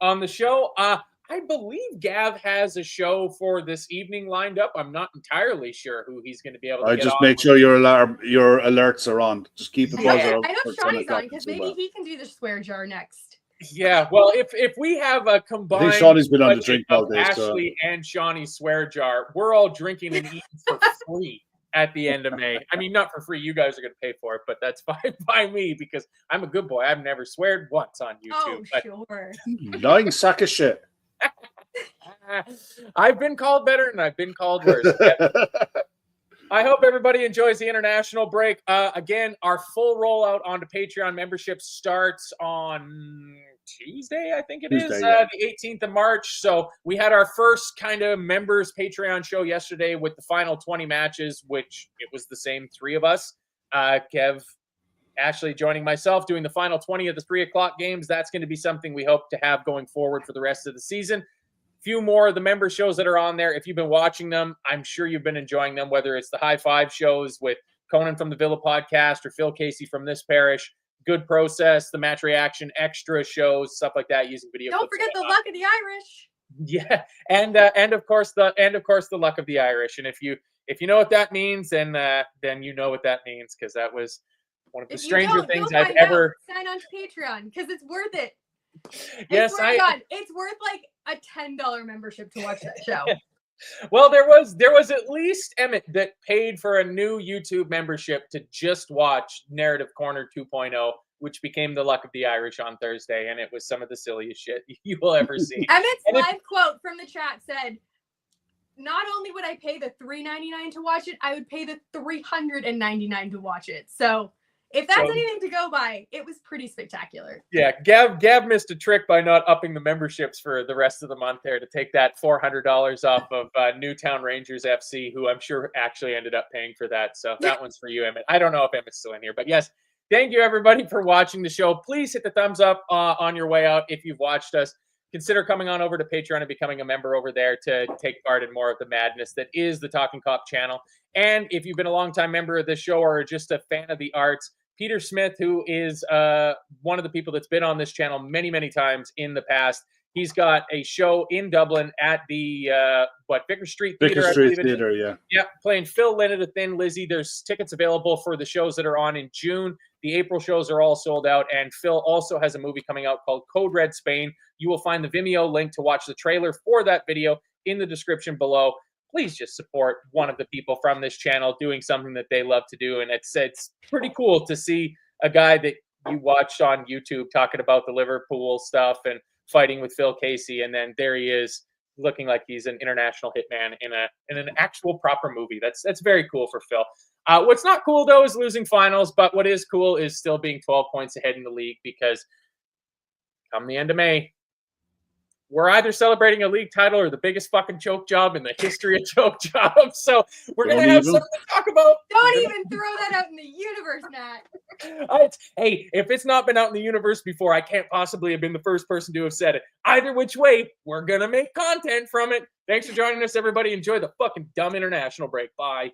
on the show. I believe Gav has a show for this evening lined up. I'm not entirely sure who he's going to be able to I get just on. make sure your alerts are on. Just keep a buzzer. I hope Shawnee's on, because maybe he can do the swear jar next. Yeah, well, if we have a combined, I think Shawnee's been on the drink all day. Ashley and Shawnee's swear jar, we're all drinking and eating for free at the end of May. I mean, not for free. You guys are going to pay for it, but that's fine by me because I'm a good boy. I've never sweared once on YouTube. Oh, sure. Lying sack of shit. I've been called better and I've been called worse. I hope everybody enjoys the international break. Again, our full rollout onto Patreon membership starts on Tuesday, I think it is, the 18th of March. So we had our first kind of members Patreon show yesterday with the final 20 matches, which it was the same 3 of us. Kev, Ashley joining myself, doing the final 20 of the 3 o'clock games. That's going to be something we hope to have going forward for the rest of the season. Few more of the member shows that are on there. If you've been watching them, I'm sure you've been enjoying them, whether it's the High Five shows with Conan from the Villa podcast or Phil Casey from This Parish, Good Process, the Match Reaction extra shows, stuff like that, using video. Don't forget the luck of the Irish. Yeah, and of course the luck of the Irish. And if you know what that means, then you know what that means, because that was one of the stranger things I've ever. Sign on to Patreon because it's worth it. Yes, it's worth like a $10 membership to watch that show. Well, there was at least Emmett that paid for a new YouTube membership to just watch Narrative Corner 2.0, which became the luck of the Irish on Thursday, and it was some of the silliest shit you will ever see. Emmett's live quote from the chat said, "Not only would I pay the $3.99 to watch it, I would pay the $399 to watch it." So if that's anything to go by, it was pretty spectacular. Yeah, Gav missed a trick by not upping the memberships for the rest of the month there to take that $400 off of Newtown Rangers FC, who I'm sure actually ended up paying for that. So that one's for you, Emmett. I don't know if Emmett's still in here, but yes, thank you everybody for watching the show. Please hit the thumbs up on your way out if you've watched us. Consider coming on over to Patreon and becoming a member over there to take part in more of the madness that is the Talkin Kop channel. And if you've been a longtime member of this show or just a fan of the arts, Peter Smith, who is one of the people that's been on this channel many, many times in the past. He's got a show in Dublin at the, Vicar Street Theatre. Vicar Street Theatre, yeah. Yeah, playing Phil Lynn at a Thin Lizzy. There's tickets available for the shows that are on in June. The April shows are all sold out. And Phil also has a movie coming out called Code Red Spain. You will find the Vimeo link to watch the trailer for that video in the description below. Please just support one of the people from this channel doing something that they love to do. And it's pretty cool to see a guy that you watched on YouTube talking about the Liverpool stuff and fighting with Phil Casey. And then there he is looking like he's an international hitman in an actual proper movie. That's very cool for Phil. What's not cool, though, is losing finals. But what is cool is still being 12 points ahead in the league, because come the end of May, we're either celebrating a league title or the biggest fucking choke job in the history of choke jobs. So we're going to have something to talk about. Don't even throw that out in the universe, Matt. Hey, if it's not been out in the universe before, I can't possibly have been the first person to have said it. Either which way, we're going to make content from it. Thanks for joining us, everybody. Enjoy the fucking dumb international break. Bye.